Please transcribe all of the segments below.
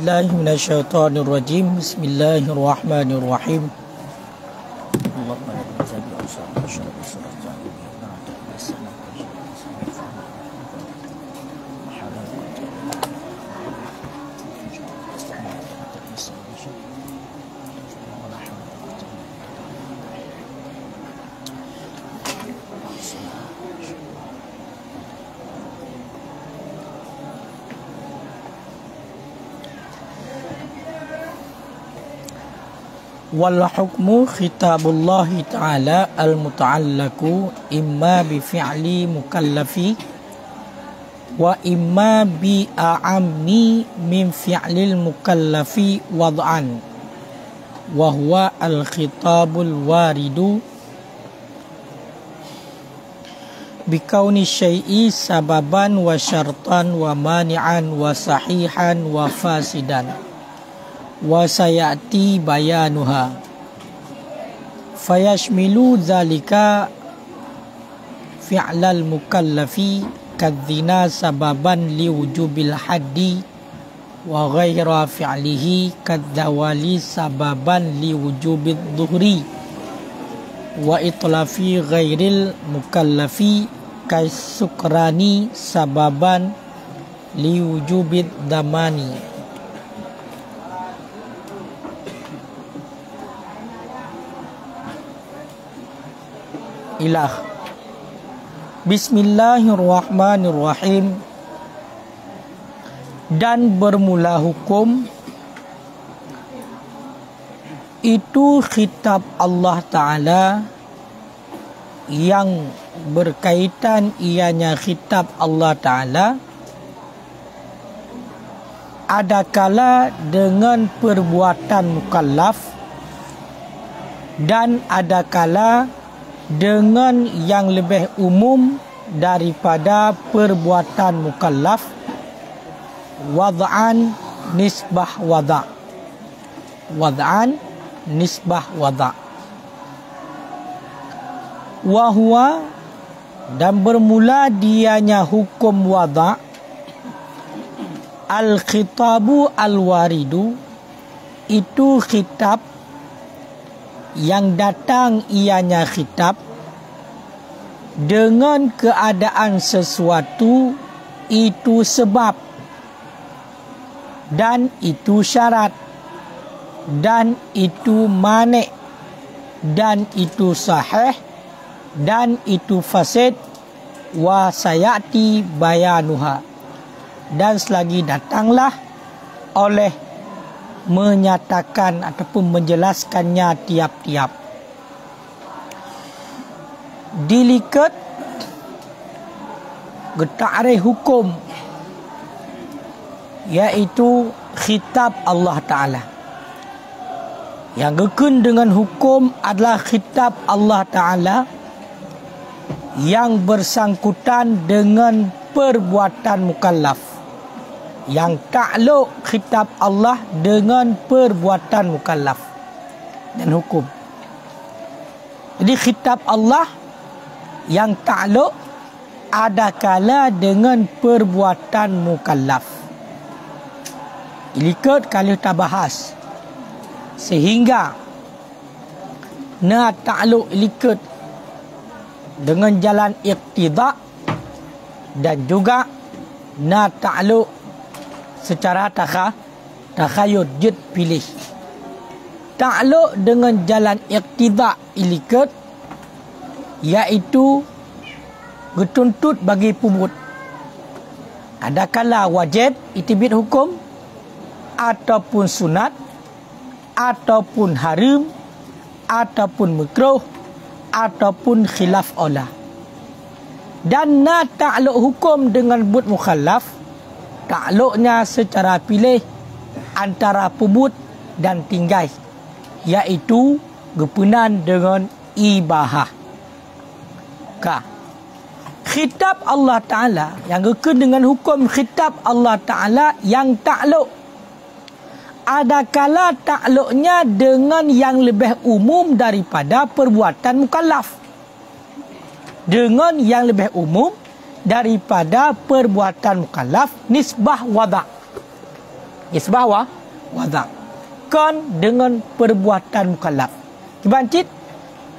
Minasyaitonirrajim. Bismillahirrahmanirrahim. Wal hukmu khitabullahi ta'ala al-muta'allaku imma bi fi'li mukallafi wa imma bi a'ammi min fi'lil mukallafi wad'an wa huwa al-khitabul waridu bi kauni syai'i sababan wa syartan wa mani'an wa sahihan wa fasidan wa sayati bayanuha fayashmilu dzalika fi'lal mukallafi kadzina sababan liwujubil haddi wa ghaira fi'lihi kadzawali sababan liwujubid dhuhri wa itlafi ghairil mukallafi kaisukrani sababan liwujubid damani. Ilah. Bismillahirrahmanirrahim. Dan bermula hukum itu khitab Allah Ta'ala yang berkaitan ianya khitab Allah Ta'ala adakala dengan perbuatan mukallaf dan adakala dengan yang lebih umum daripada perbuatan mukallaf wad'an nisbah wada' wad'an nisbah wada' wahwa dan bermula dianya hukum wada' al-khitabu al-waridu itu khitab yang datang ianya khitab dengan keadaan sesuatu itu sebab dan itu syarat dan itu mani' dan itu sahih dan itu fasid wa sayati bayanuha dan selagi datanglah oleh menyatakan ataupun menjelaskannya tiap-tiap. Dilikat geta'rif hukum iaitu khitab Allah Ta'ala. Yang gekun dengan hukum adalah khitab Allah Ta'ala yang bersangkutan dengan perbuatan mukallaf. Yang takluk khitab Allah dengan perbuatan mukallaf dan hukum. Jadi khitab Allah yang takluk adakala dengan perbuatan mukallaf. Ikut kalau kita bahas sehingga na takluk ikut dengan jalan iqtida dan juga na takluk secara takhayud jid pilih. Takluk dengan jalan iqtida ilikat iaitu getuntut bagi pumut. Adakala wajib itibit hukum ataupun sunat ataupun haram ataupun makruh ataupun khilaf aula. Dan na takluk hukum dengan but mukhallaf takluknya secara pilih antara pumut dan tinggai iaitu gepunan dengan ibahah. Khitab Allah Ta'ala yang gekun dengan hukum khitab Allah Ta'ala yang takluk adakala takluknya dengan yang lebih umum daripada perbuatan mukallaf. Dengan yang lebih umum daripada perbuatan mukallaf nisbah wada'. Nisbah wada. Kan dengan perbuatan mukallaf. Kibancit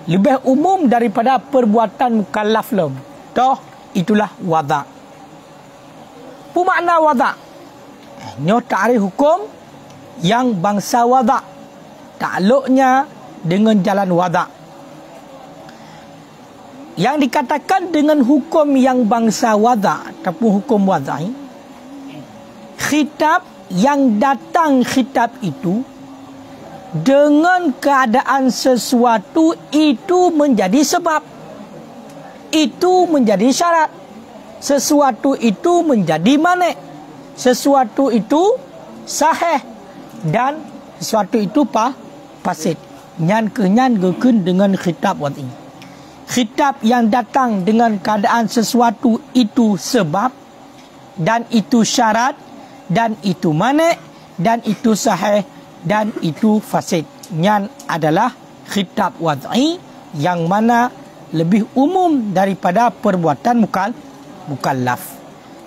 lebih umum daripada perbuatan mukallaf lom. Toh itulah wada. Apa makna wada? Nyo ta'rif hukum yang bangsa wada. Takluknya dengan jalan wada. Yang dikatakan dengan hukum yang bangsa wada ataupun hukum wada, khitab yang datang khitab itu dengan keadaan sesuatu itu menjadi sebab, itu menjadi syarat, sesuatu itu menjadi manik, sesuatu itu sahih dan sesuatu itu fasid. Nyan kenyan gekun dengan khitab wadi. Khitab yang datang dengan keadaan sesuatu itu sebab dan itu syarat dan itu manik dan itu sahih dan itu fasid. Nyan adalah khitab wad'i yang mana lebih umum daripada perbuatan mukallaf.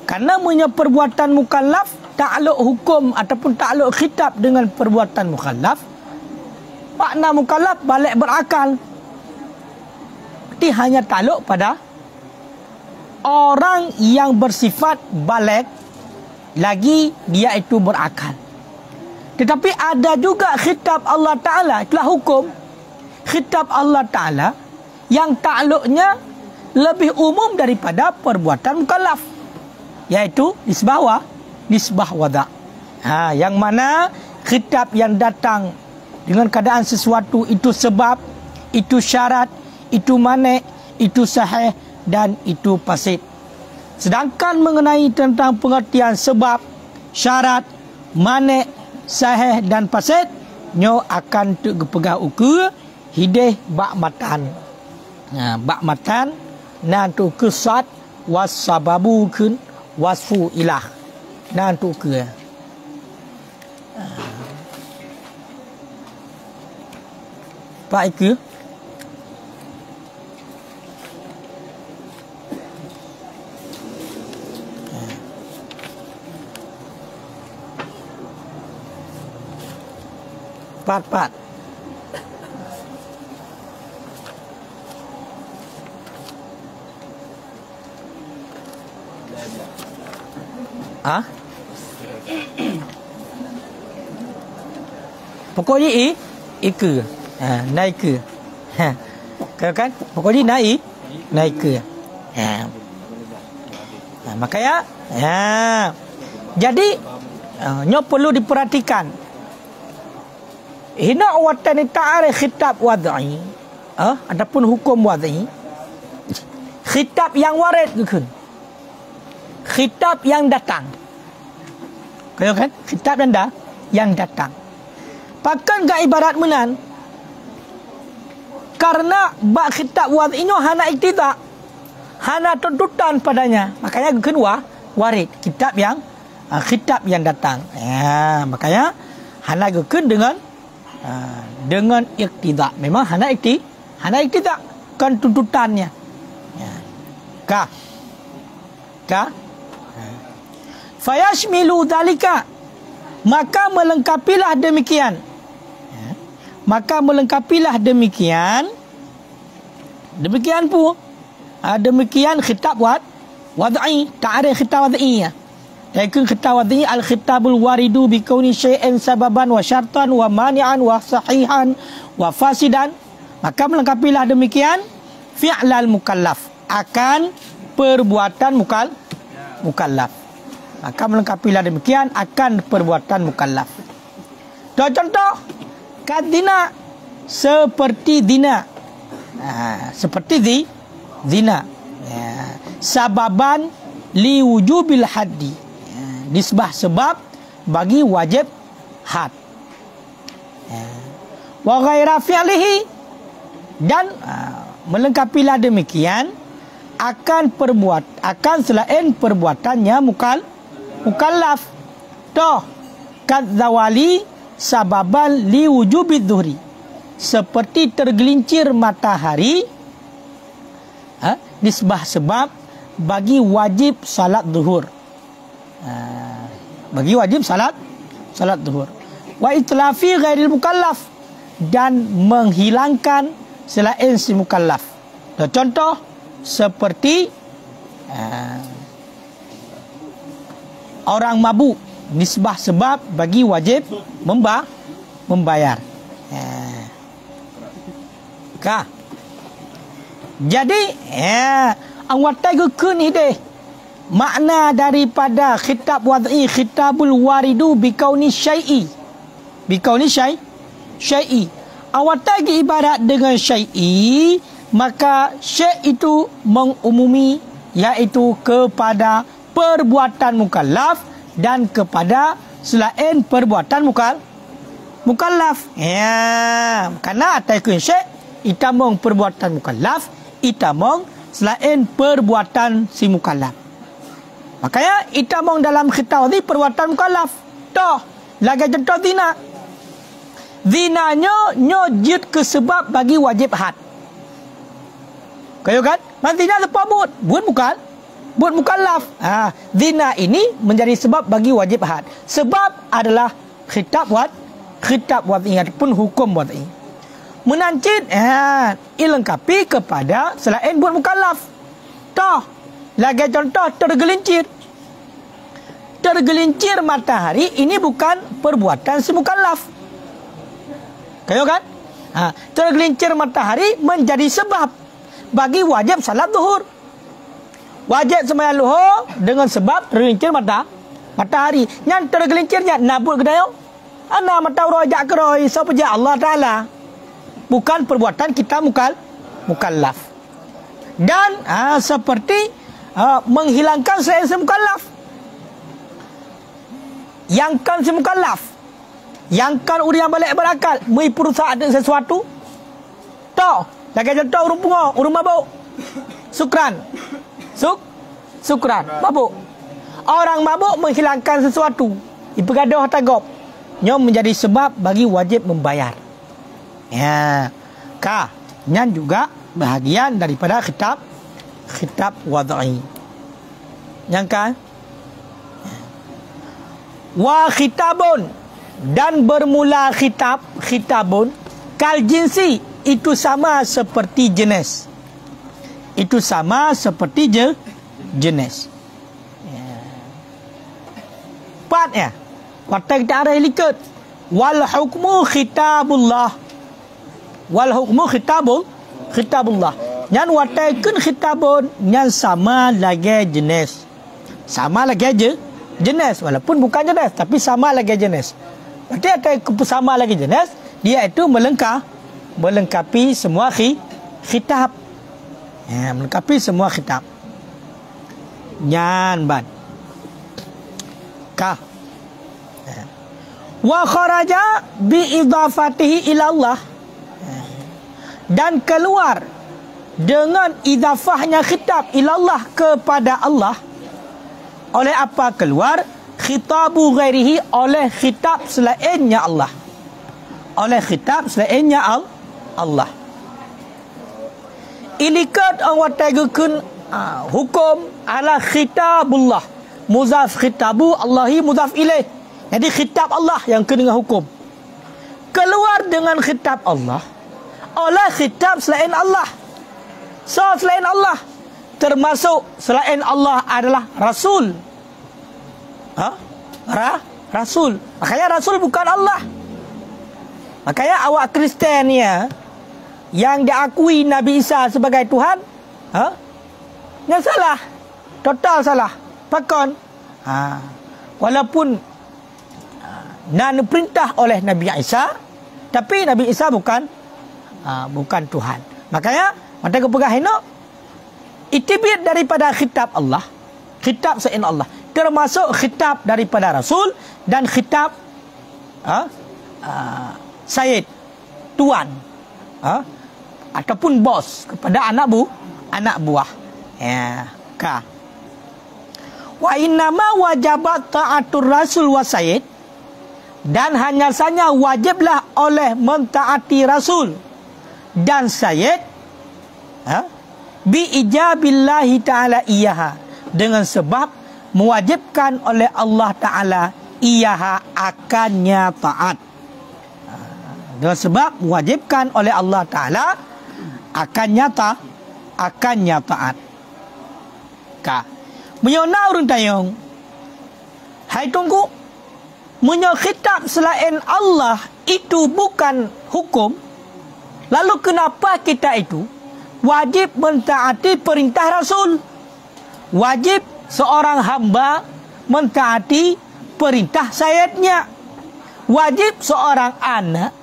Karena punya perbuatan mukallaf takluk hukum ataupun takluk khitab dengan perbuatan mukallaf. Makna mukallaf balik berakal. Berarti hanya takluk pada orang yang bersifat balik lagi dia itu berakal. Tetapi ada juga khitab Allah Ta'ala, itulah hukum. Khitab Allah Ta'ala yang takluknya lebih umum daripada perbuatan mukallaf, yaitu nisbah wada. Yang mana khitab yang datang dengan keadaan sesuatu itu sebab, itu syarat, itu manik, itu sahih dan itu fasid. Sedangkan mengenai tentang pengertian sebab, syarat, manik, sahih dan fasid, nyo akan pegang ukur hideh bak matan. Bak matan nan tu kesat was sababu kun wasfu ilah. Nan tu ke. Pak ke Pat. Pokoknya ke. Naik ke. Kan? Pokoknya naik ke. Makanya jadi nyo perlu diperhatikan. Hina watan ta'arif khitab wad'i, adapun hukum wad'i, khitab yang warid kan, khitab yang datang, kan? Khitab yang datang. Pakan gak ibarat menan, karena bak khitab wad'i nya hana iktidak, hana tuntutan padanya, makanya kan warid, khitab yang datang. Makanya hana gekun dengan iktidak. Memang hana iktidak kan tuntutannya. Ka fayashmilu dalika, maka melengkapilah demikian. Demikian pun demikian khitab wad'i, ta'rif khitab wad'i. Yakun khitab wad'i al-khitabul waridu bi kauni syai'in sababan wa syartan wa mani'an wa sahihan wa fasidan. Maka melengkapilah demikian fi'lal mukallaf, akan perbuatan mukallaf. Maka melengkapilah demikian akan perbuatan mukallaf. Contoh kadina, seperti zina. Seperti zina. Sababan li wujubil haddi, nisbah sebab bagi wajib had. Wa ghaira fi'lihi, dan melengkapilah demikian akan selain perbuatannya mukallaf. Toh kadzawali sababan li wujubid dhuhri, seperti tergelincir matahari, nisbah sebab bagi wajib salat zuhur. Bagi wajib salat salat zuhur. Wa itlafi ghairil mukallaf, dan menghilangkan selain si mukallaf. Contoh seperti orang mabuk, nisbah sebab bagi wajib membayar. Jadi angwatai ke ni deh. Makna daripada khitab wad'i, khitabul waridu bikauni syai'i. Bikauni syai'i. Awatagi ibarat dengan syai'i, maka syai' itu mengumumi, iaitu kepada perbuatan mukallaf dan kepada selain perbuatan mukallaf. Karena ataikun syai' itamong perbuatan mukallaf, itamong selain perbuatan si mukallaf. Makanya itamong dalam khitab ni perbuatan mukallaf. Toh, lagi contoh zina. Zinanya nyojit ke sebab bagi wajib had. Kayu kan? Zina lepas buat mukallaf. Zina ini menjadi sebab bagi wajib had. Sebab adalah khitab wad'i ataupun hukum wad'i. Menancit ilengkapi kepada selain buat mukallaf. Toh, lagi contoh tergelincir matahari, ini bukan perbuatan si mukallaf. Kayu kan? Tergelincir matahari menjadi sebab bagi wajib salat zuhur. Wajib sembahyang zuhur dengan sebab tergelincir matahari. Yang tergelincirnya nabut kedayau. Ana mata rojak keroi sahaja Allah Ta'ala. Bukan perbuatan kita mukallaf. Dan seperti menghilangkan selain si mukallaf. Yang kan si mukallaf, yang kan orang yang balik berakal, merusak ada sesuatu. Toh, lagi contoh urung pungo, urung mabuk. Sukran, mabuk. Orang mabuk menghilangkan sesuatu, ipegadoh tagop, nyom menjadi sebab bagi wajib membayar. Nyan juga bahagian daripada khitab wad'i. Yang kan? Wa khitabun, dan bermula khitabun kal jinsi, itu sama seperti jenis. Itu sama seperti jenis. Part Watak kita arah likat. Wal hukmu khitabullah. Wal hukmu khitabullah. Nyan watakun khitabun, nyan sama lagi jenis. Sama lagi jenis, walaupun bukan jenis, tapi sama lagi jenis. Berarti ada sama lagi jenis, dia itu melengkapi semua khitab. Melengkapi semua khitab. Nyan ban. Wa kharaja bi idafatihi ila Allah, dan keluar dengan idafahnya khitab ila Allah, kepada Allah. Oleh apa keluar? Khitabu ghairihi, oleh khitab selainnya Allah. Oleh khitab selainnya Allah. Ilikat awatagukun hukum ala khitabullah. Muzaf khitabu Allahi muzaf ilaih. Jadi khitab Allah yang kena dengan hukum. Keluar dengan khitab Allah oleh khitab selain Allah. So selain Allah, termasuk selain Allah adalah Rasul. Rasul. Makanya Rasul bukan Allah. Makanya awak Kristian yang diakui Nabi Isa sebagai Tuhan, yang salah. Total salah. Pakon. Walaupun nan perintah oleh Nabi Isa, tapi Nabi Isa bukan Tuhan. Makanya mata kepegah ini itibit daripada khitab Allah, khitab selain Allah, termasuk khitab daripada Rasul dan khitab Sayyid, tuan, ataupun bos kepada anak buah. Wa innama wajabat ta'atur Rasul wa Sayyid, dan hanya saja wajiblah oleh mentaati Rasul dan Sayyid bi ijabillahi ta'ala iyaha, dengan sebab mewajibkan oleh Allah Ta'ala iyaha akannya taat. Dengan sebab mewajibkan oleh Allah Ta'ala akannya taat. Menyona urun tayong. Hai tunggu. Menyokhitab selain Allah itu bukan hukum. Lalu kenapa kita itu wajib mentaati perintah Rasul? Wajib seorang hamba mentaati perintah sayyidnya. Wajib seorang anak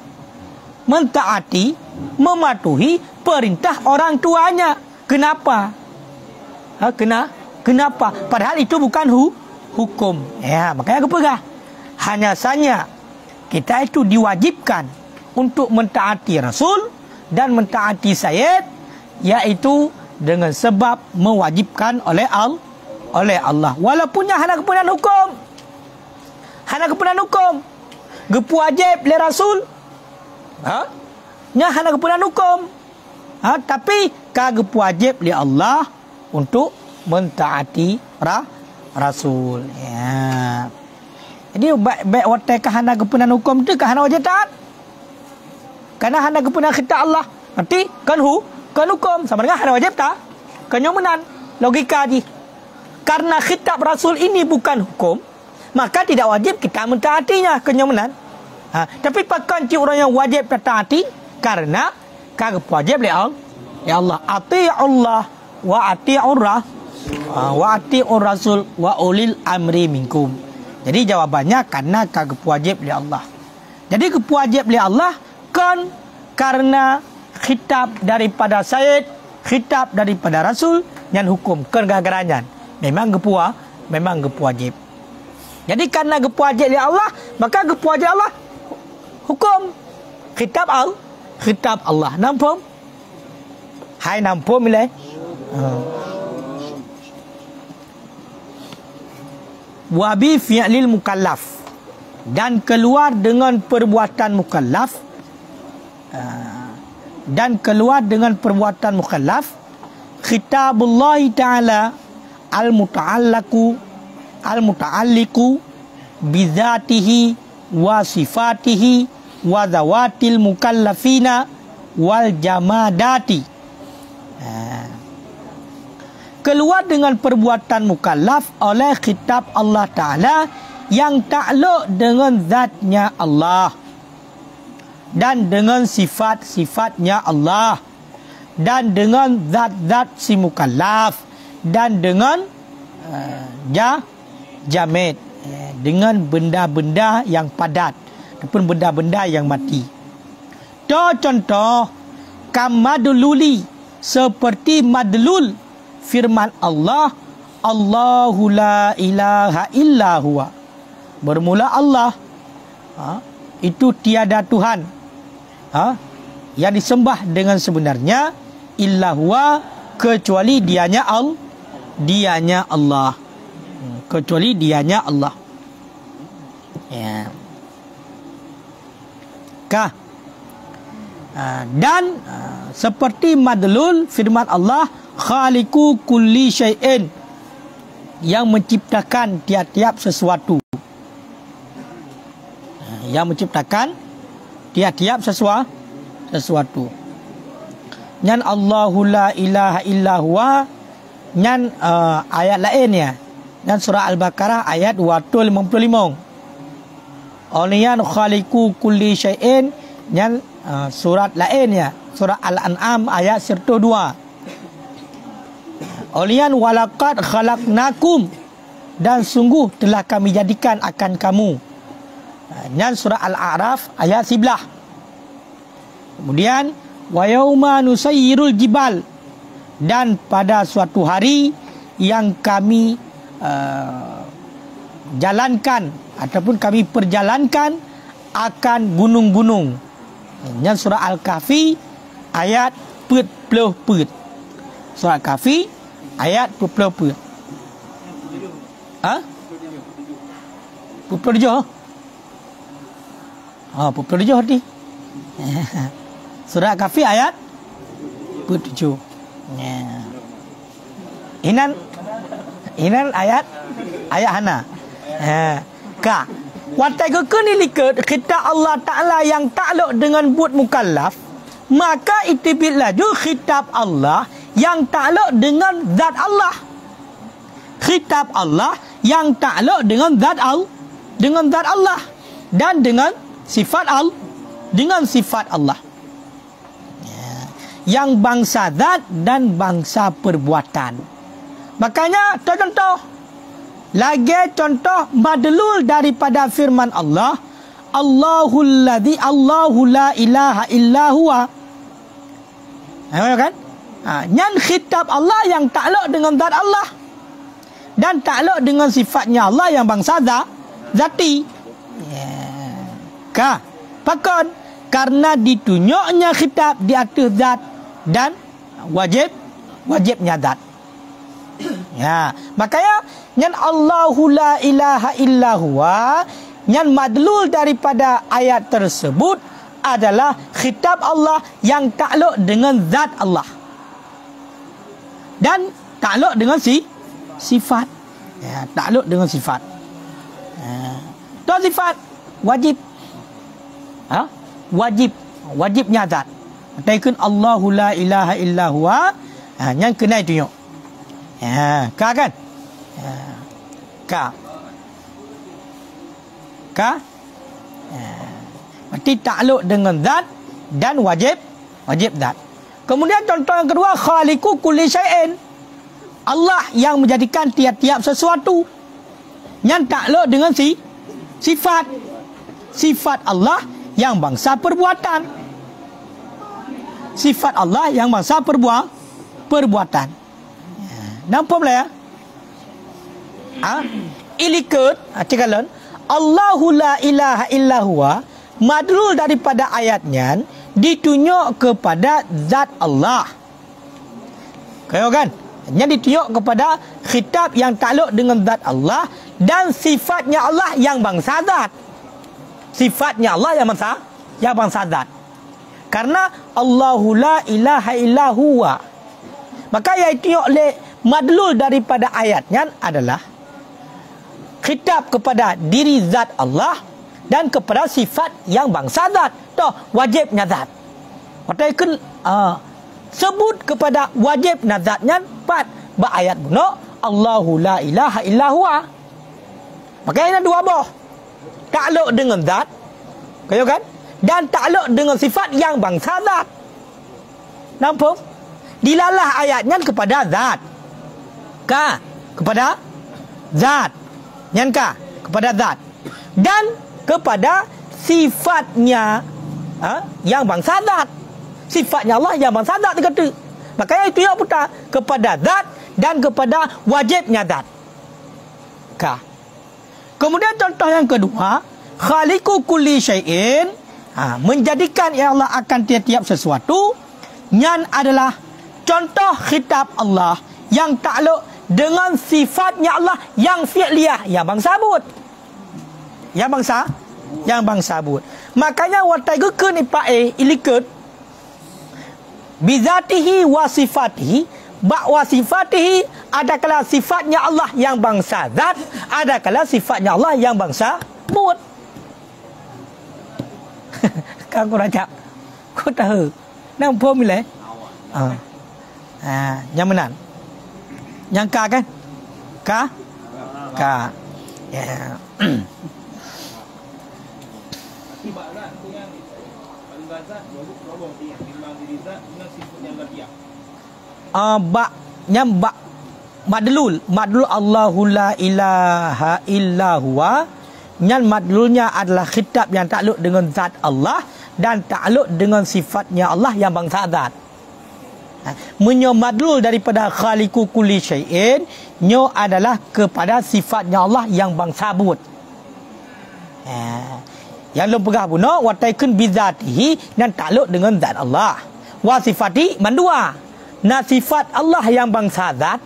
mentaati, mematuhi perintah orang tuanya. Kenapa? Kenapa? Padahal itu bukan hukum. Ya, makanya kepegah. Hanya saja kita itu diwajibkan untuk mentaati Rasul dan mentaati Sayyid, yaitu dengan sebab mewajibkan oleh Allah. Walaupunnya hanya kepunan hukum. Gepu wajib oleh Rasul. Nya hanya kepunan hukum. Tapi gepu wajib oleh Allah untuk mentaati Rasul. Ya. Jadi baik watai kahana kepunan hukum tu kahana wajib taat. Karena hana kepunan khitab Allah. Nanti kan hukum sama dengan hana wajib taat. Kenyomenan logika di. Karena khitab Rasul ini bukan hukum, maka tidak wajib kita mentaatinya. Kenyomenan. Tapi pakan ci orang yang wajib taati karena kagak wajib oleh Allah. Ati'ullah wa ati'ur Rasul wa ulil amri minkum. Jadi jawabannya karena kagak wajib oleh Allah. Jadi kewajib oleh Allah kan karena khitab daripada Sayyid, khitab daripada Rasul yang hukum kan gagarannya. Memang wajib. Jadi karena wajib oleh Allah, maka wajib Allah hukum khitab Allah. Nampak? Hai nampak milai. Wabi fi'lil mukallaf, dan keluar dengan perbuatan mukallaf, khitabullah ta'ala al-muta'alliqu bizatihi wa sifatihi wa zawatil mukallafina wal jamadati. Keluar dengan perbuatan mukallaf oleh khitab Allah Ta'ala yang takluk dengan zatnya Allah dan dengan sifat-sifatnya Allah dan dengan zat-zat si mukallaf dan dengan jamid, dengan benda-benda yang padat ataupun benda-benda yang mati. Contoh kamadluli, seperti madlul firman Allah, Allahu la ilaha illa huwa. Bermula Allah, itu tiada Tuhan yang disembah dengan sebenarnya illa huwa, kecuali dianya Allah. Kecuali dianya Allah. Ya. Dan seperti madlul firman Allah, khaliqu kulli syai'in, yang menciptakan tiap-tiap sesuatu. Yang menciptakan tiap-tiap sesuatu. Nyan Allahu la ilaha illa huwa, nyan ayat lainnya. Nyan surah Al-Baqarah ayat 255. Onian khaliqu kulli syai'in, nyan surat lainnya, surah Al-An'am ayat 102. Olian walaqad khalaqnakum, dan sungguh telah kami jadikan akan kamu. Nyan surah Al-A'raf ayat 11. Kemudian wa yauma nusayyirul jibal, dan pada suatu hari yang kami jalankan ataupun kami perjalankan akan gunung-gunung. Nyan surah Al-Kahfi ayat 40. Surah Al-Kahfi ayat 40. 47. 47 hati. Surah Al-Kahfi ayat 47. Inan ayat hana. Wataikun ilikat khitab Allah Ta'ala yang takluk dengan buat mukallaf, maka itu laju khitab Allah yang takluk dengan zat Allah. Khitab Allah yang takluk dengan zat Allah dan dengan sifat Allah. Yang bangsa zat dan bangsa perbuatan. Makanya contoh lagi contoh madlul daripada firman Allah, Allahul ladzi Allahu la ilaha illa huwa. Kan? Nyan khitab Allah yang takluk dengan zat Allah dan takluk dengan sifatnya Allah yang bangsa zati. Pakon karena ditunjuknya khitab di atas zat dan wajibnya zat. Makanya nyan Allahu la ilaha illa huwa, nyan madlul daripada ayat tersebut adalah khitab Allah yang takluk dengan zat Allah dan takluk dengan sifat. Takluk dengan sifat. Itu sifat wajib. Wajibnya zat. Taikun Allahu la ilaha illa huwa, yang kena tunjuk. Kan? Berarti takluk dengan zat dan wajib zat. Kemudian contoh yang kedua, khaliqu kulli syai'in. Allah yang menjadikan tiap-tiap sesuatu. Yang takluk dengan sifat Allah yang bangsa perbuatan. Sifat Allah yang bangsa perbuatan. Nampak boleh ya? Ilikut cikalan Allahu la ilaha illa huwa, madlul daripada ayatnya ditunjuk kepada zat Allah. Kau kan? Yang ditunjuk kepada khitab yang takluk dengan zat Allah dan sifatnya Allah yang bangsa zat. Sifatnya Allah yang bangsa zat. Karena Allahu la ilaha illa huwa. Maka yang ditunjuk oleh madlul daripada ayatnya adalah khitab kepada diri zat Allah dan kepada sifat yang bangsa zat. Toh wajibnya zat. Wataikun sebut kepada wajibnya zatnya empat ayat guna Allahu la ilaha illa huwa. Makanya dua boh. Takluk dengan zat, kaya kan? Dan takluk dengan sifat yang bangsa zat. Nampak? Dilalah ayatnya kepada zat. Kepada zat. Nyanka kepada zat. Dan kepada sifatnya yang bangsa zat. Sifatnya Allah yang bangsa zat kata. Makanya itu yang putar kepada zat dan kepada wajibnya zat. Kemudian contoh yang kedua, khaliqu kulli syai'in, menjadikan ya Allah akan tiap-tiap sesuatu. Nyan adalah contoh khitab Allah yang takluk dengan sifatnya Allah yang fi'liyah, yang bangsa but. Yang bangsa but. Makanya watai gekun ipae ilikut bizatihi wa sifatihi, wa sifatihi adakala sifatnya Allah yang bangsa zat, adakala sifatnya Allah yang bangsa but. Kau raja, kau tahu? Nampak milih? Yang mana? Yang ka kan? Ka. Ya. Madlul Allahu la ilaha illa huwa, yang madlulnya adalah khitab yang takluk dengan zat Allah dan takluk dengan sifatnya Allah yang bangsa zat. Menyo madlul daripada khaliqu kulli syai'in, nyo adalah kepada sifatnya Allah yang bangsa but. Yang lu pegah buno wataikun bizatihi, dan takluk dengan zat Allah. Wa sifati mandua, na sifat Allah yang bangsa zat,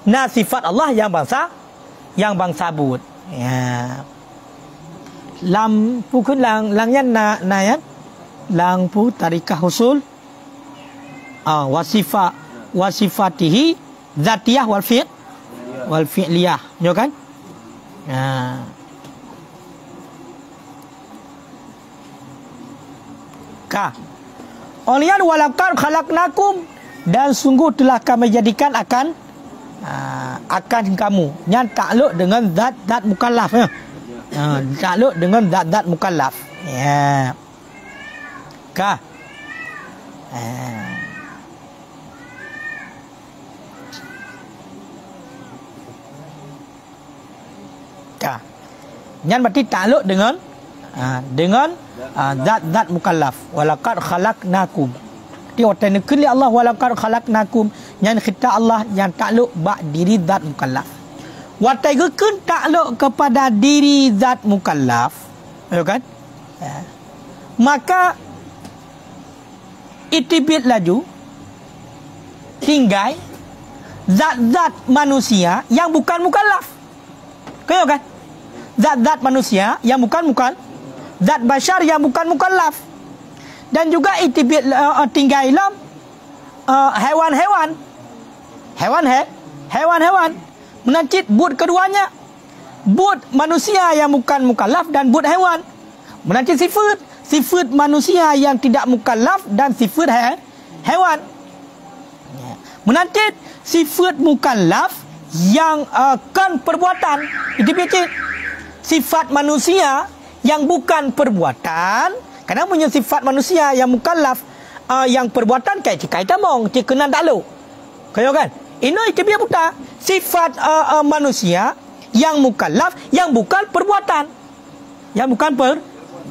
na sifat Allah yang bangsa but. Lampu kun langnya na ya, lampu tarikah usul. Wasifatihi zatiyah wal fi'liyah, yo kan? Ka. Olian walaqad khalaqnakum, dan sungguh telah kami jadikan akan kamu. Yang takluk dengan zat mukallaf. Takluk dengan zat mukallaf. Ya. Ka. Ka. Yang berarti takluk dengan zat mukallaf. Walaqad khalaqnakum. Dia waktu nekeli Allah walaqad khalaqnakum, yang kita Allah yang takluk bak diri zat mukallaf. Waktu gekeun takluk kepada diri zat mukallaf, ya kan? Maka itibit laju tinggal zat-zat manusia yang bukan mukallaf. Kau kan? Zat-zat manusia yang bukan zat bashar yang bukan mukallaf. Dan juga itibit tinggal dalam hewan-hewan. Hewan-hewan menancit but keduanya. But manusia yang bukan mukallaf dan but hewan. Menancit sifat manusia yang tidak mukallaf dan sifat hewan. Menancit sifat mukallaf yang kan perbuatan. Itibit sifat manusia yang bukan perbuatan. Karena punya sifat manusia yang mukallaf, yang perbuatan kayak cikai tamong, cik kena takluk. Kaya kan? Ini itu biar buta. Sifat manusia yang mukallaf, yang bukan perbuatan. Yang bukan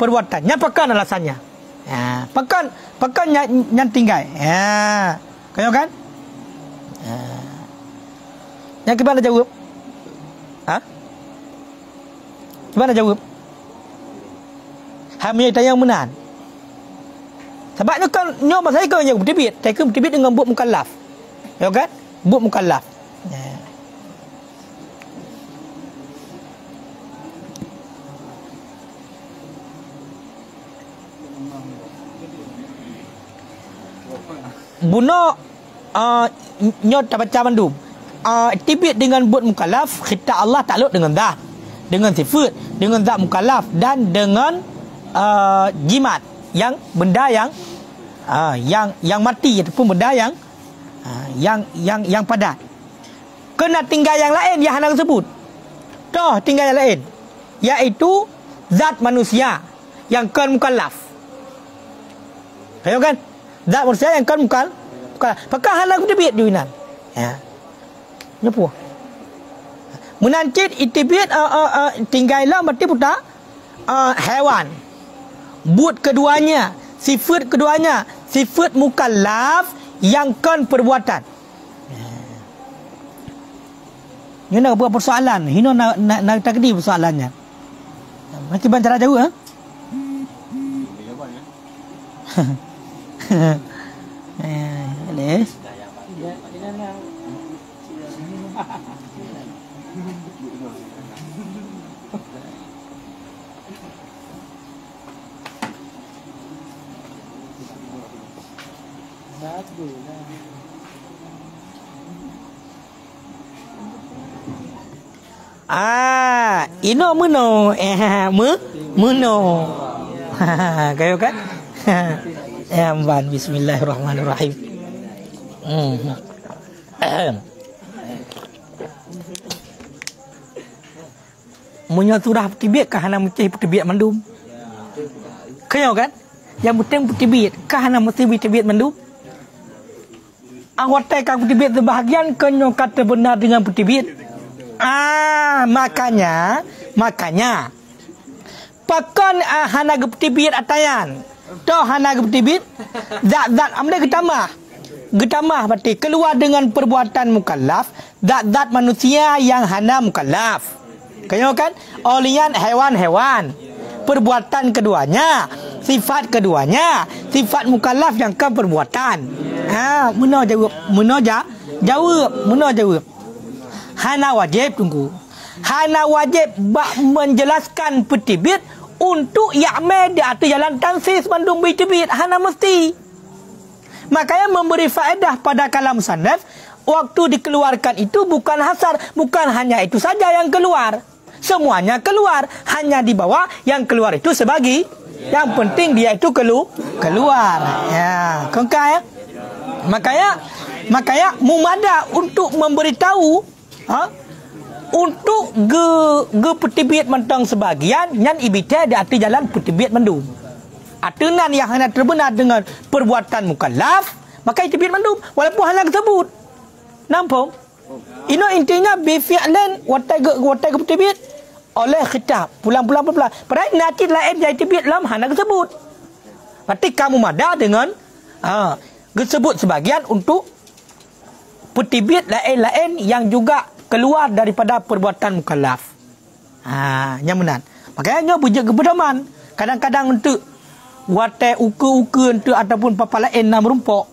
perbuatan. Yang pekan alasannya. Ya, pekan yang tinggal. Ya. Kaya kan? Yang gimana jawab? Gimana jawab? Hamil tayang menan. Sebabnya kan nyok masa saya yang bertibit. Saya bertibit dengan but mukallaf. Ya kan? But mukallaf. Buno nyok tak baca mandum. Tibit dengan but mukallaf, kita Allah takluk dengan dah, dengan sifat, dengan zat mukallaf dan dengan jimat, yang benda yang mati ataupun benda yang padat. Kena tinggal yang lain yang hendak sebut. Toh tinggal yang lain, iaitu zat manusia yang kan mukallaf. Tahu kan? Zat manusia yang kan mukallaf. Pakah hendak ditibit diunan. Ya. Nyepu. Menancit itibit tinggal lah berarti putar hewan. But keduanya, sifat keduanya, sifat mukallaf yang kan perbuatan. Ini nak buat persoalan. Ini nak takdir persoalannya. Macam mana cara jawab? Boleh. Ino meno meno. Kayo kan? Amban bismillahirrahmanirrahim. Munya surah petibit kah hana mesti petibit mandum? Kayo kan? Yang penting petibit kah hana mesti petibit mandum? Anggota kang petibit sebahagian kenyo kata benar dengan petibit. Makanya pakan hana petibit atayan. Toh hana petibit zat amde getamah berarti keluar dengan perbuatan mukallaf, zat manusia yang hana mukallaf. Kayo kan? Olian hewan-hewan. Perbuatan keduanya, sifat keduanya, sifat mukallaf yang kan perbuatan. Meno jawab. Hana wajib tunggu. Hana wajib menjelaskan petibit untuk ya'mal di atas jalan tansis bandung petibit. Hana mesti. Makanya memberi faedah pada kalam musannaf, waktu dikeluarkan itu bukan hasar, bukan hanya itu saja yang keluar. Semuanya keluar, hanya di bawah yang keluar itu Yang penting dia itu keluar. Ya, kengkai ya. Makanya mumada untuk memberitahu untuk ge petibit mentang sebagian nyan ibite di atas jalan petibit mendum. Atunan yang hanya terbenar dengan perbuatan mukallaf, maka itibit mendum walaupun hal tersebut. Nampak? Ino intinya bi fi'lan watai ge petibit oleh khitab pulang-pulang. Padahal nanti lain jadi itibit dalam hal tersebut. Berarti kamu mada dengan disebut sebagian untuk petibit lain-lain yang juga keluar daripada perbuatan mukallaf. Yang benar. Makanya bujak kepedaman. Kadang-kadang untuk watai uka-uka untuk ataupun papa lain nam rumpok.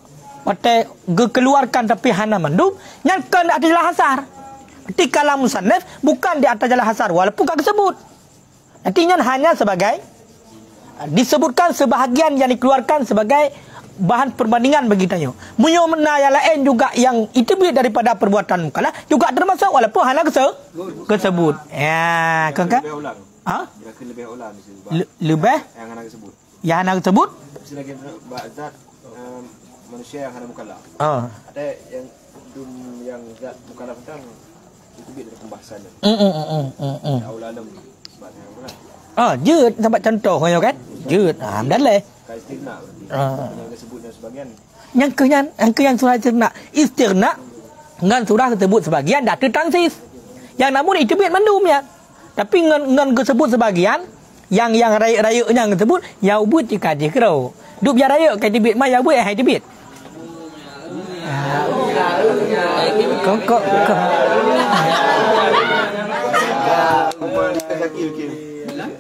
Watai keluarkan tapi hana mandum. Yang kan di atas jalan hasar. Berarti kalam musannif bukan di atas jalan hasar. Walaupun tak disebut. Nantinya hanya sebagai disebutkan sebahagian yang dikeluarkan sebagai bahan perbandingan bagi tanya. Munyo mena yang lain juga yang itu daripada perbuatan mukallaf juga termasuk walaupun hanya kesebut. Ya, kan? Lebih ulang lebih yang anak sebut. Yang anak sebut Selagi zat manusia yang hanya mukallaf. Ada yang zat mukallaf kan itu dari pembahasannya. Aulalam jeut sampai contoh kan? Jeut. Dan leh. Istirna yang disebutnya sebagian yang kenyan surah istirna dengan surah tersebut sebagian dah tertangsis yang namun itu biar mandumnya tapi dengan disebut sebagian yang raya-raya yang disebut ya ubud jika dikerau duk biar raya kai tibit mai ya ubud hai tibit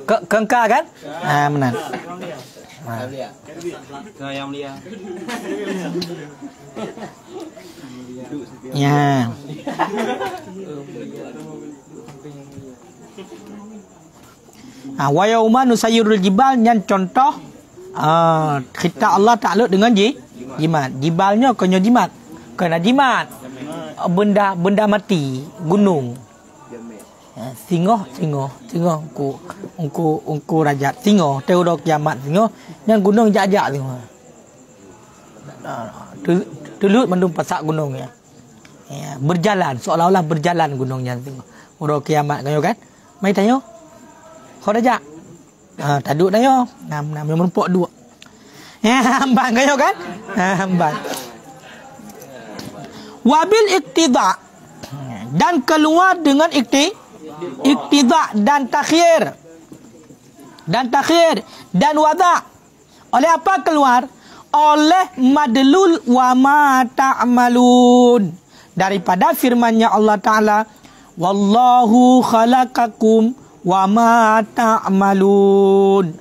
kok kengka kan benar. Yang mulia. Ya. Wa yauma nusayyirul jibal nyan contoh kita Allah Taala dengan jimat. Jibalnya kena jimat. Kena jimat. Benda mati, gunung. Singoh ungku rajat singoh teodok kiamat singoh yang gunung jajak singoh tulut mendum pasak gunung ya berjalan seolah-olah berjalan gunungnya singoh urok kiamat kayo kan mai tanyo kau rajak taduk tanyo nam merumpok dua hambang kayo kan hambang wabil iktida dan keluar dengan iktida dan takhir dan wada. Oleh apa keluar? Oleh madlul wa ma ta'malun, daripada firman-Nya Allah Taala, wallahu khalaqakum wa ma ta'malun.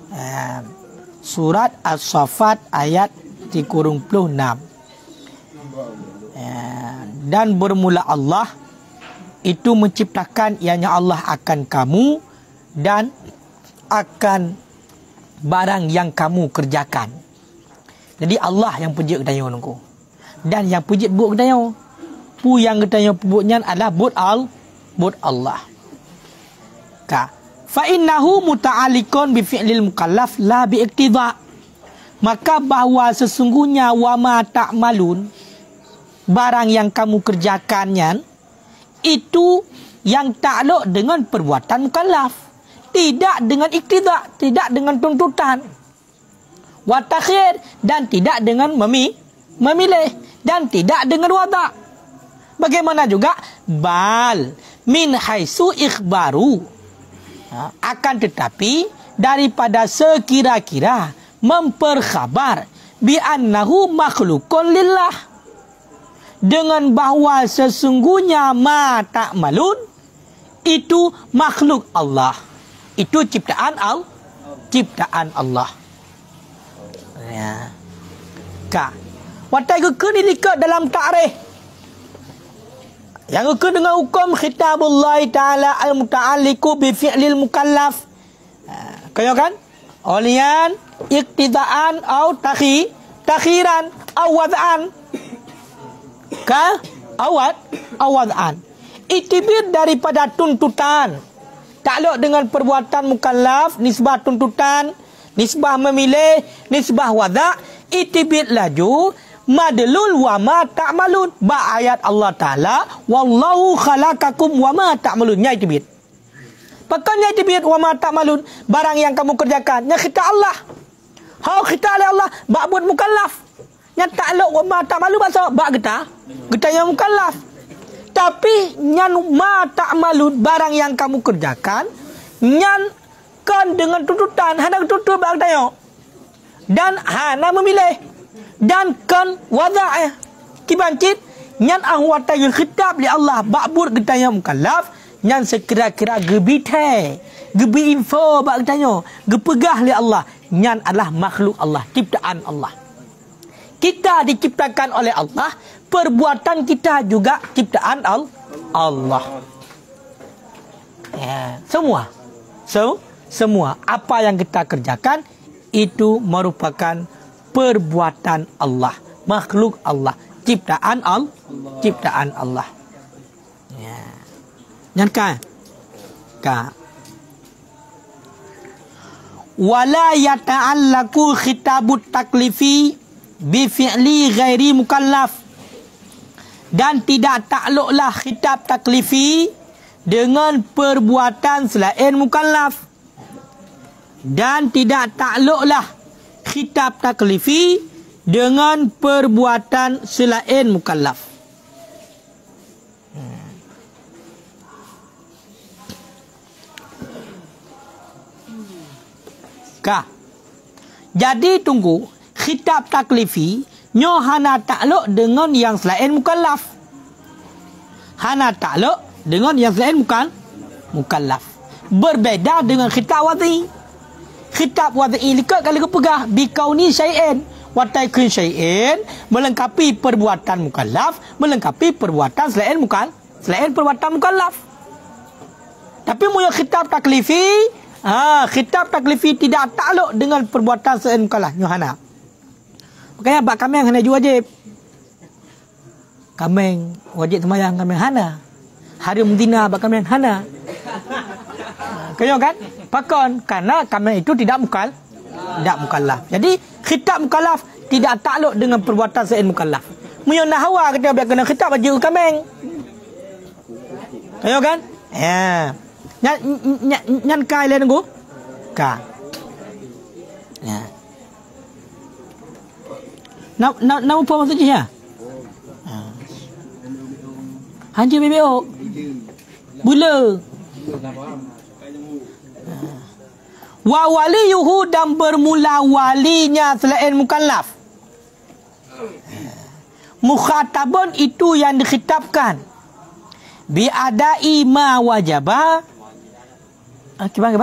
Surat As-Saffat ayat 36. Dan bermula Allah itu menciptakan ianya Allah akan kamu dan akan barang yang kamu kerjakan. Jadi Allah yang pujit ketanya nunggu. Dan yang pujit buat ketanya. Pu yang ketanya pubuknya adalah buat Allah. Fa innahu muta'alliqun bi fi'lil mukallaf la bi iktida. Maka bahawa sesungguhnya wa ma ta'malun, barang yang kamu kerjakannya itu yang takluk dengan perbuatan mukallaf, tidak dengan iktida, tidak dengan tuntutan, wa takhir, dan tidak dengan memilih, dan tidak dengan wada. Bagaimana juga bal min haitsu ikhbaru, akan tetapi daripada sekira-kira memperkhabar bi annahu makhluqun lillah, dengan bahawa sesungguhnya ma ta'malun itu makhluk Allah, itu ciptaan Allah. Ya. Watai ke dilikat dalam ta'rif yang ke dengan hukum khitabullah ta'ala al-muta'alliqu bi fi'lil mukallaf. Kaya kan? Olian iktidaan atau takhiran atau wad'an. Awad'an. Itibir daripada tuntutan, takluk dengan perbuatan mukallaf nisbah tuntutan, nisbah memilih, nisbah wada', itibit laju madlul wa ma ta'malun. Ba ayat Allah Taala, wallahu khalaqakum wa ma ta'malun. Nya itibit. Pakanya itibit wa ma ta'malun, barang yang kamu kerjakan nya kita Allah. Hau kita oleh Allah ba'bud mukallaf. Nya ta'alluq wa ma ta'malun maksud ba kita yang mukallaf. Tapi nyan ma ta'malun, barang yang kamu kerjakan nyan kan dengan tuntutan hana tuntut bang tayo dan hana memilih dan kan wada' kibancit nyan ahwatayul khitab li Allah ba'bur getanya mukallaf nyan sekira-kira gebite gebi info bang tayo gepegah li Allah nyan adalah makhluk Allah, ciptaan Allah. Kita diciptakan oleh Allah, perbuatan kita juga ciptaan Allah. Ya, semua apa yang kita kerjakan itu merupakan perbuatan Allah, makhluk Allah, ciptaan Allah. Ya. Nyangka. Wala yata'allaqu khitabut taklifi bi fi'li ghairi mukallaf. Dan tidak takluklah khitab taklifi dengan perbuatan selain mukallaf. Dan tidak takluklah khitab taklifi dengan perbuatan selain mukallaf. Jadi tunggu, khitab taklifi nyo hana takluk dengan yang selain mukallaf. Hana takluk dengan yang selain mukallaf. Berbeza dengan khitab wadhi. Khitab wad'i likat kali kepegah bikauni syai'in wa taikun syai'in, melengkapi perbuatan mukallaf, melengkapi perbuatan selain perbuatan mukallaf. Tapi muya khitab taklifi, khitab taklifi tidak takluk dengan perbuatan selain mukallaf nyohana. Makanya bab kameng hana wajib. Kameng wajib sembahyang kameng hana. Hari mendina bab kameng hana. Kaya kan? Pakon karena kami itu tidak mukallaf. Jadi khitab mukallaf tidak takluk dengan perbuatan selain mukallaf. Muyon nahwa kita biar kena khitab baju kameng. Kaya kan? Ya. Nyan kai le nunggu. Ka. Ya. Nama apa maksudnya? Hanja BBO. Bula. Wa waliyuhu, dan bermula walinya selain mukallaf. Mukhatabun itu yang dikhitabkan. Bi adai ma wajaba. Gimana?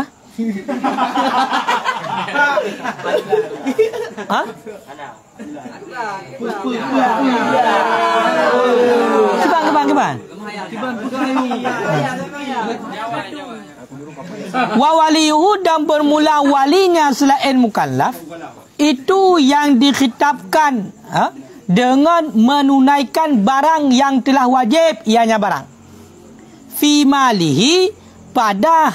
Gimana? Wa waliyuhu, dan bermula walinya selain mukallaf itu yang dikhitabkan dengan menunaikan barang yang telah wajib ianya barang fi malihi, pada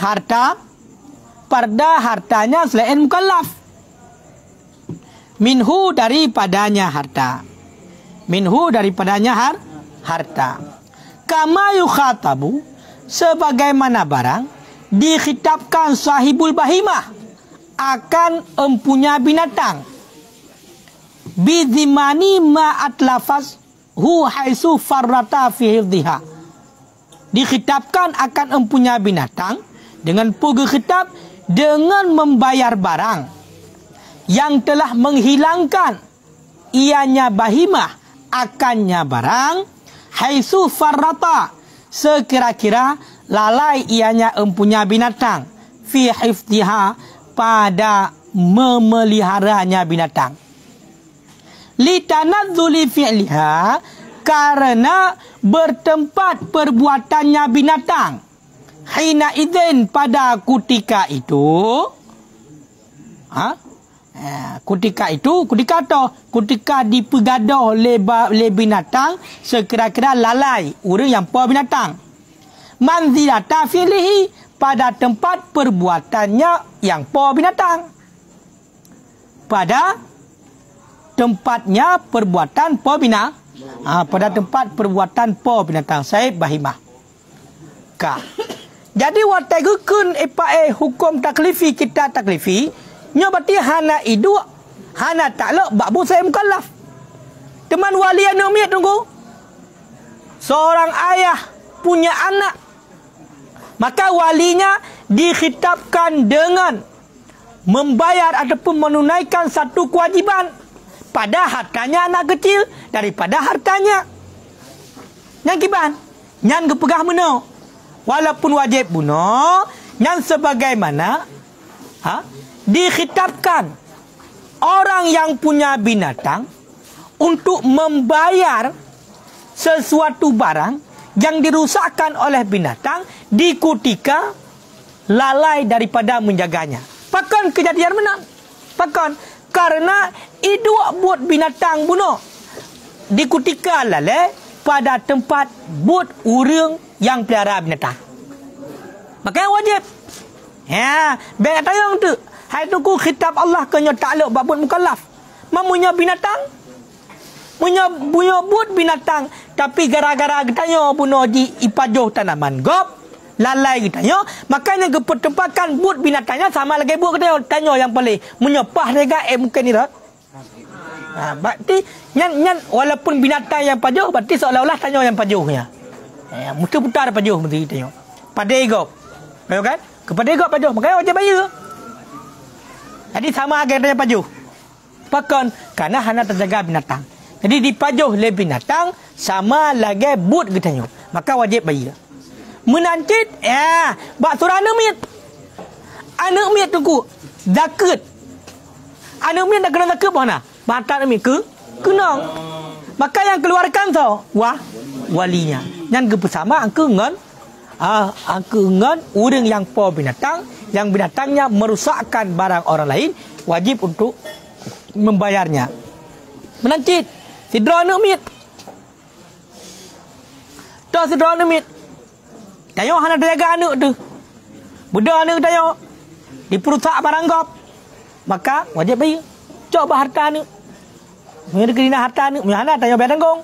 hartanya selain mukallaf, minhu daripadanya harta, kama yukhatabu, sebagaimana barang dikhitabkan sahibul bahimah akan empunya binatang, bizimani ma atlafas hu haisu farrata fi hifdhiha, dikhitabkan akan empunya binatang dengan pugu khitab dengan membayar barang yang telah menghilangkan ianya bahimah akannya barang, haisu farrata, sekira-kira lalai ianya empunya binatang, fi hifdhiha, pada memeliharanya binatang, litanadzuli fi'liha, karena bertempat perbuatannya binatang, hina idzin, pada kutika itu, kutika dipegadoh le binatang, sekira-kira lalai orang yang po binatang, manzilata fi'lihi, pada tempat perbuatannya yang po binatang. pada tempatnya perbuatan pada tempat perbuatan binatang Said bahimah. Ka. Jadi watai gukun hukum taklifi kita taklifi nya berarti hana idu hana takluk babu saya mukallaf. Teman wali anu miat tunggu. Seorang ayah punya anak, maka walinya dikhitabkan dengan membayar ataupun menunaikan satu kewajiban pada hartanya anak kecil daripada hartanya yang kiban yang kepegah meno walaupun wajib bunuh yang sebagaimana dikhitabkan orang yang punya binatang untuk membayar sesuatu barang yang dirusakkan oleh binatang di ketika lalai daripada menjaganya. Pakan kejadian mana? Pakan karena itu buat binatang bunuh di ketika lalai pada tempat buat orang yang pelihara binatang. Makanya wajib. Ya, baik tayang tu. Hai tu ku khitab Allah kena takluk babut mukallaf. Mamunya binatang punya buat binatang tapi gara-gara kitanya bunuh di ipajoh tanaman gop lalai kitanya makanya kepertempakan buat binatangnya sama lagi buat kitanya tanya yang paling menyepah lega mungkin ni dah. Berarti nyan walaupun binatang yang pajoh berarti seolah-olah tanya yang pajohnya. Mesti putar pajoh mesti tanya. Pada gop. Tahu kan? Kepada gop pajoh makanya wajib bayar. Jadi sama aja tanya pajoh. Pakan karena hana terjaga binatang. Jadi dipajuh le binatang sama lagi but getanya. Maka wajib bayar. Menancit bak surah anak miat tunggu zakat. Anak miat nak kena zakat mana? Batal miat kena. Maka yang keluarkan tau walinya. Yang bersama angka ngan orang yang po binatang yang binatangnya merusakkan barang orang lain wajib untuk membayarnya. Menancit sidra anak miat. Tak sidra anak miat. Tayo hana jaga anak tu. Budak anak tayo diperusak barang gop. Maka wajib bayar. Coba harta anak. Mereka kena harta anak. Hana tayo bayar tanggung.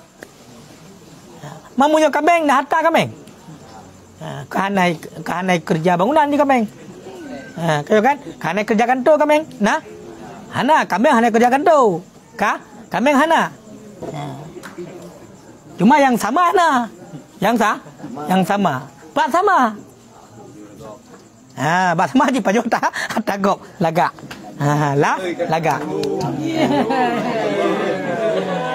Mamunya kambing dah harta kambing. Kahanai kerja bangunan di kambing. Kau kan? Kahanai kerja kantor kambing. Nah. Hana kambing hana kerja kantor. Kambing hana. Cuma yang sama nah. Yang sama. Pak sama. Pak sama je pajuh tak gop lagak. Lagak.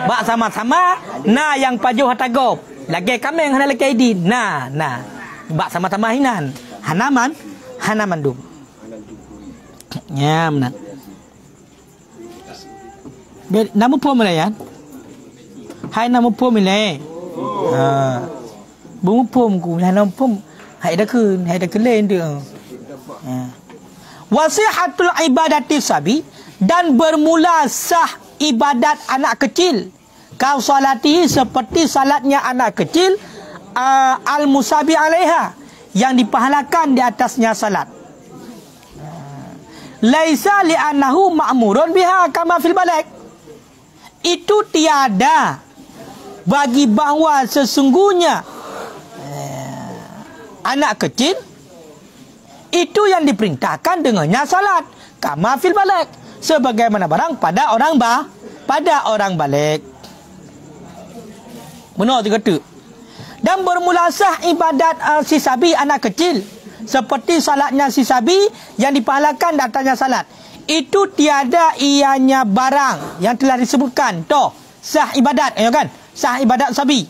Pak sama-sama nah yang pajuh tak gop. Lagi kambing hana lagi ID. Nah. Pak sama-sama hinan. Hanaman dum. Ya benar. Nama pun Melayan. Hai nama pun Malay. Bungu pun ku nama pun hai dah kelain dia. Wasihatul ibadati sabi dan bermula sah ibadat anak kecil. Kau salati seperti salatnya anak kecil al-musabi alaiha yang dipahalakan di atasnya salat. Laisa li'annahu ma'murun biha kama fil balik. Itu tiada bagi bahawa sesungguhnya anak kecil itu yang diperintahkan dengannya salat kama fil balik sebagaimana barang pada orang balik. Benar tu kata. Dan bermula sah ibadat si sabi anak kecil seperti salatnya si sabi yang dipahalakan datangnya salat. Itu tiada ianya barang yang telah disebutkan toh sah ibadat kan sah ibadat sabi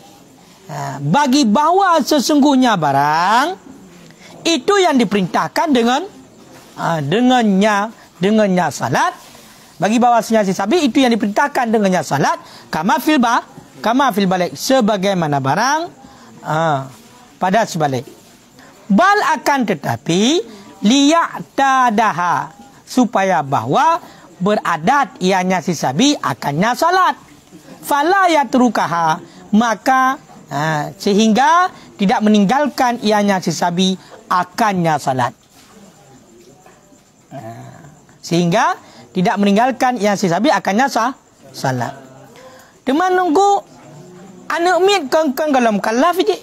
bagi bahawa sesungguhnya barang itu yang diperintahkan dengannya salat bagi bahawa si sabi itu yang diperintahkan dengannya salat kama fil balik sebagaimana barang pada sebalik bal akan tetapi liya'tadaha supaya bahawa beradat ianya si sabi akannya salat fala yatrukaha maka sehingga tidak meninggalkan ianya si sabi akannya salat sehingga tidak meninggalkan yang sesabi akannya salat. Teman nunggu anak mit kan kalau mukallaf je.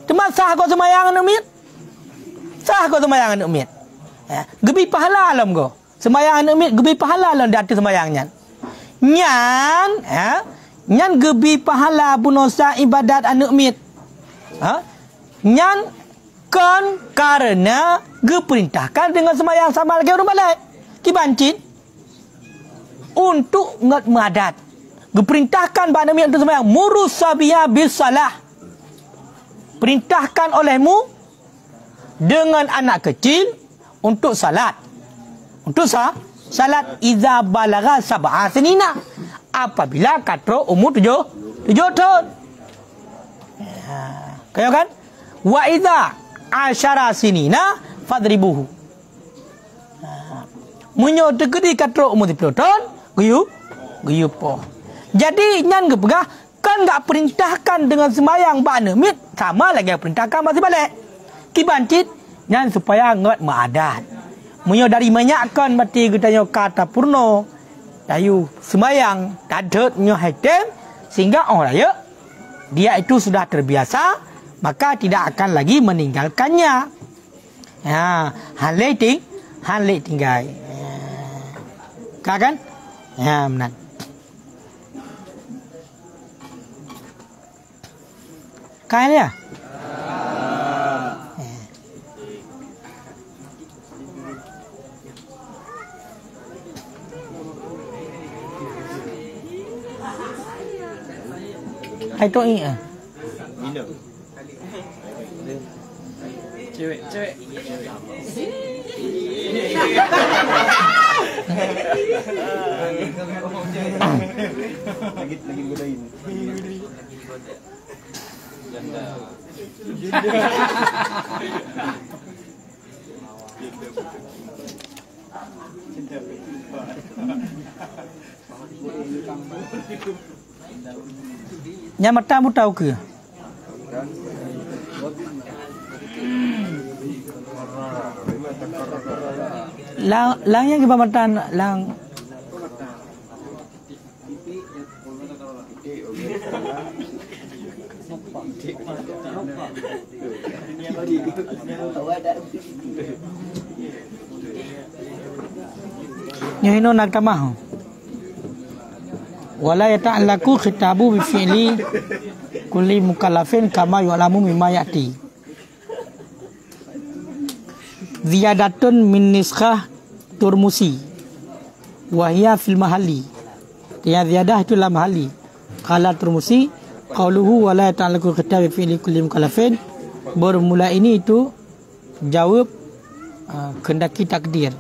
Teman sah kau semayang anak mit. Sah kau semayang anak mit. Ya, gebi pahala alam kau. Semayang anak mit gebi pahala alam di atas semayangnya. Nyan, ya. Nyan gebi pahala bunosa ibadat anak mit. Ha? Nyan kan karena diperintahkan dengan semayang sama lagi orang balik. Kibancin untuk ngat madat. Diperintahkan pada nabi untuk semayang murus sabiya bis salah. Perintahkan olehmu dengan anak kecil untuk salat. Untuk salat iza balagha sab'a sinina. Apabila katro umur 7 tahun. Kaya kan? Wa iza asyara sinina fadribuhu. Munyo tegedi katro umur 10 tahun, guyu po. Jadi nyan gepegah kan enggak perintahkan dengan semayang bana mit sama lagi perintahkan masih balik. Kibancit nyan supaya ngat maadat. Munyo dari menyakkan mati getanyo kata purno. Dayu semayang tadet nyo hatem sehingga orang raya dia itu sudah terbiasa maka tidak akan lagi meninggalkannya. Ya, halai tinggal. Kan? Ya, benar. Kain ya? Itu ini. Minum. Cewek. Lagi godain. Janda. Nyamata mu tahu ke? Langnya gimana matan lang? Nyahino nagtamah. Wala yata'allaku khitabu bi fi'li kulli mukallafin kama yu'lamu mimma ya'ti. Ziyadatun min niskhah Turmusi wa hiya fil mahalli. Ya ziyadah itu la mahalli. Qala Turmusi qauluhu wala yata'allaku khitabu bi fi'li kulli mukallafin. Bermula ini itu jawab kendaki takdir.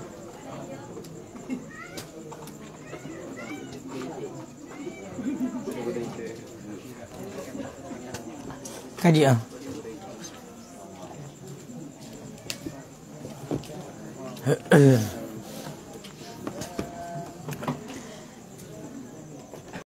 Kaji